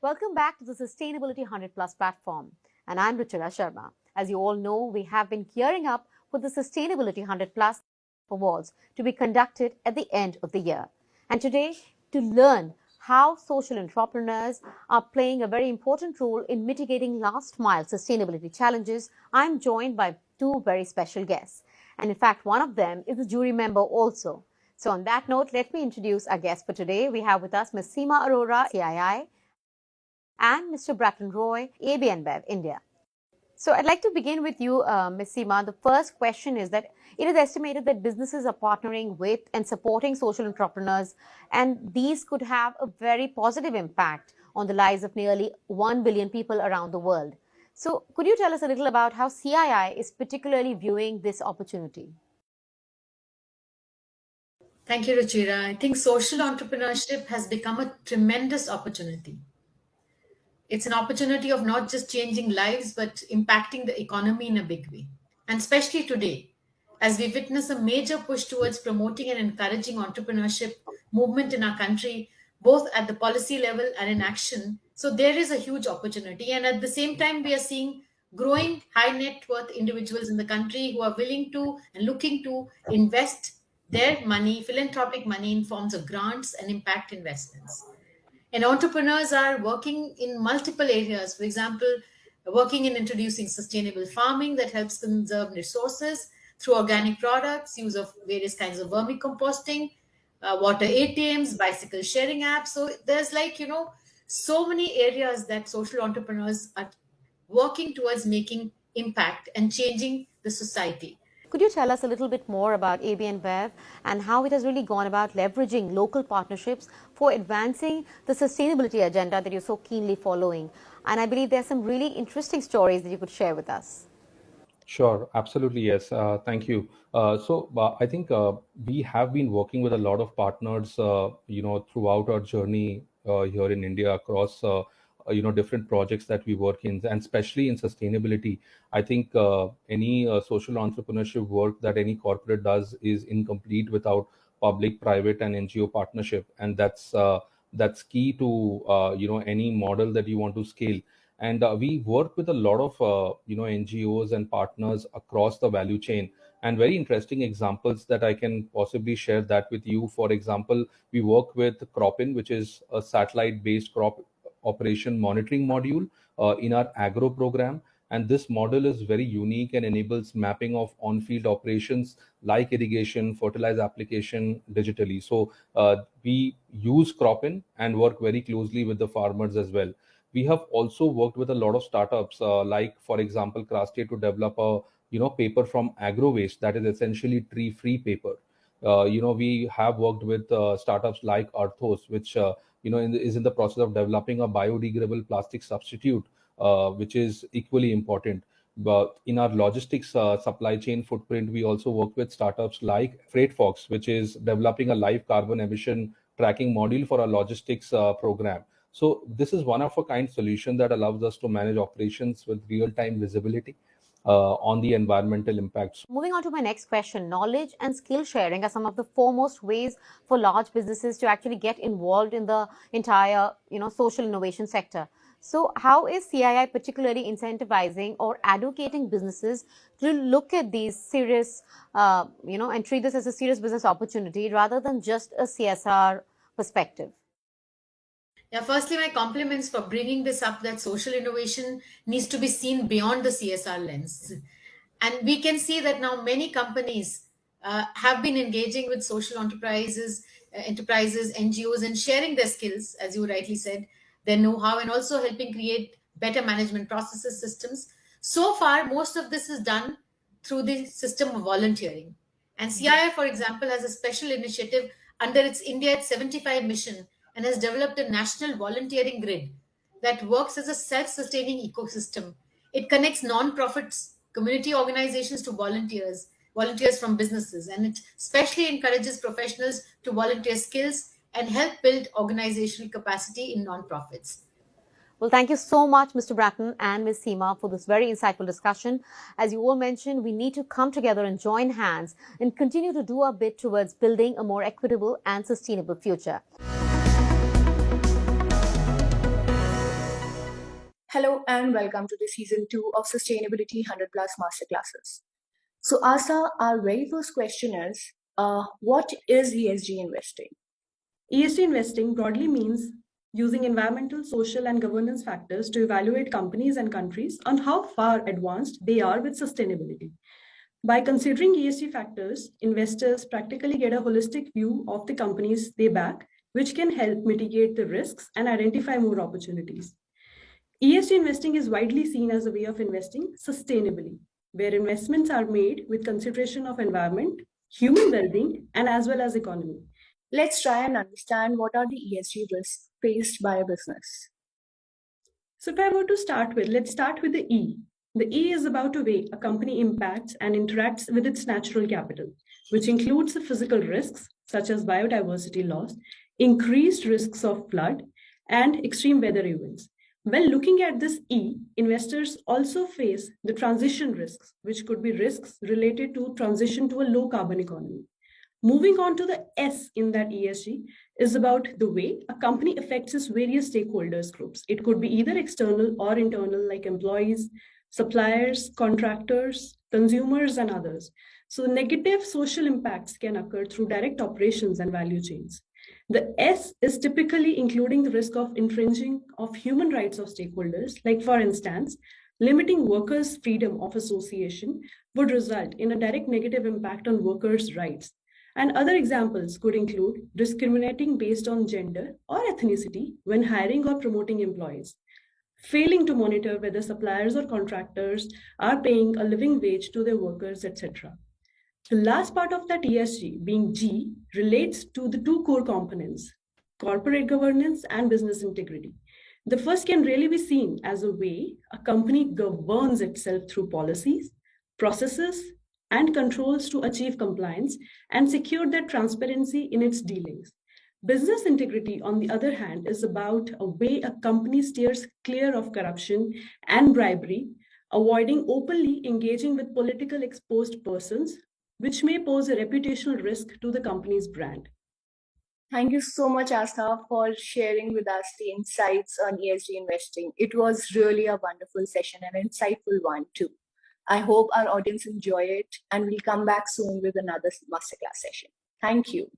Welcome back to the Sustainability 100 Plus platform, and I'm Ruchira Sharma. As you all know, we have been gearing up for the Sustainability 100 Plus Awards to be conducted at the end of the year. And today, to learn how social entrepreneurs are playing a very important role in mitigating last mile sustainability challenges, I'm joined by two very special guests. And in fact, one of them is a jury member also. So on that note, let me introduce our guests for today. We have with us Ms. Seema Arora, CII, and Mr. Bratton Roy, AB InBev, India. So I'd like to begin with you, Ms. Seema. The first question is that it is estimated that businesses are partnering with and supporting social entrepreneurs, and these could have a very positive impact on the lives of nearly 1 billion people around the world. So could you tell us a little about how CII is particularly viewing this opportunity? Thank you, Ruchira. I think social entrepreneurship has become a tremendous opportunity. It's an opportunity of not just changing lives, but impacting the economy in a big way. And especially today, as we witness a major push towards promoting and encouraging entrepreneurship movement in our country, both at the policy level and in action. So there is a huge opportunity. And at the same time, we are seeing growing high net worth individuals in the country who are willing to and looking to invest their money, philanthropic money, in forms of grants and impact investments. And entrepreneurs are working in multiple areas. For example, working in introducing sustainable farming that helps conserve resources through organic products, use of various kinds of vermicomposting, water ATMs, bicycle sharing apps. So there's so many areas that social entrepreneurs are working towards making impact and changing the society. Could you tell us a little bit more about AB InBev and how it has really gone about leveraging local partnerships for advancing the sustainability agenda that you're so keenly following? And I believe there's some really interesting stories that you could share with us. Sure, absolutely, yes. Thank you. I think we have been working with a lot of partners, throughout our journey here in India across different projects that we work in, and especially in sustainability. I think any social entrepreneurship work that any corporate does is incomplete without public, private, and NGO partnership, and that's key to any model that you want to scale. And we work with a lot of NGOs and partners across the value chain. And very interesting examples that I can possibly share that with you. For example, we work with Cropin, which is a satellite-based crop operation monitoring module in our agro program. And this model is very unique and enables mapping of on-field operations like irrigation, fertilizer application digitally. So we use Cropin and work very closely with the farmers as well. We have also worked with a lot of startups, like, for example, Craftstate, to develop a paper from agro waste that is essentially tree-free paper. We have worked with startups like Arthos, which is in the process of developing a biodegradable plastic substitute, which is equally important. But in our logistics supply chain footprint, we also work with startups like FreightFox, which is developing a live carbon emission tracking module for our logistics program. So this is one of a kind solution that allows us to manage operations with real-time visibility on the environmental impacts. Moving on to my next question, knowledge and skill sharing are some of the foremost ways for large businesses to actually get involved in the entire, social innovation sector. So how is CII particularly incentivizing or advocating businesses to look at these serious, and treat this as a serious business opportunity rather than just a CSR perspective? Yeah, firstly, my compliments for bringing this up, that social innovation needs to be seen beyond the CSR lens. And we can see that now many companies have been engaging with social enterprises, NGOs, and sharing their skills, as you rightly said, their know-how, and also helping create better management processes, systems. So far, most of this is done through the system of volunteering. And CII, for example, has a special initiative under its India at 75 mission, and has developed a national volunteering grid that works as a self-sustaining ecosystem. It connects non-profits, community organizations to volunteers from businesses, and it especially encourages professionals to volunteer skills and help build organizational capacity in non-profits. Well, thank you so much, Mr. Bratton and Ms. Seema, for this very insightful discussion. As you all mentioned, we need to come together and join hands and continue to do our bit towards building a more equitable and sustainable future. Hello and welcome to the season 2 of Sustainability 100 Plus Masterclasses. So, Asa, our very first question is, what is ESG investing? ESG investing broadly means using environmental, social, and governance factors to evaluate companies and countries on how far advanced they are with sustainability. By considering ESG factors, investors practically get a holistic view of the companies they back, which can help mitigate the risks and identify more opportunities. ESG investing is widely seen as a way of investing sustainably, where investments are made with consideration of environment, human well-being, and as well as economy. Let's try and understand what are the ESG risks faced by a business. So if I were to start with, let's start with the E. The E is about the way a company impacts and interacts with its natural capital, which includes the physical risks such as biodiversity loss, increased risks of flood, and extreme weather events. When looking at this E, investors also face the transition risks, which could be risks related to transition to a low carbon economy. Moving on to the S in that ESG is about the way a company affects its various stakeholders groups. It could be either external or internal, like employees, suppliers, contractors, consumers, and others. So negative social impacts can occur through direct operations and value chains. The S is typically including the risk of infringing of human rights of stakeholders, like for instance, limiting workers' freedom of association would result in a direct negative impact on workers' rights. And other examples could include discriminating based on gender or ethnicity when hiring or promoting employees, failing to monitor whether suppliers or contractors are paying a living wage to their workers, etc. The last part of that ESG, being G, relates to the two core components, corporate governance and business integrity. The first can really be seen as a way a company governs itself through policies, processes, and controls to achieve compliance and secure that transparency in its dealings. Business integrity, on the other hand, is about a way a company steers clear of corruption and bribery, avoiding openly engaging with politically exposed persons, which may pose a reputational risk to the company's brand. Thank you so much, Asta, for sharing with us the insights on ESG investing. It was really a wonderful session and an insightful one too. I hope our audience enjoy it, and we'll come back soon with another masterclass session. Thank you.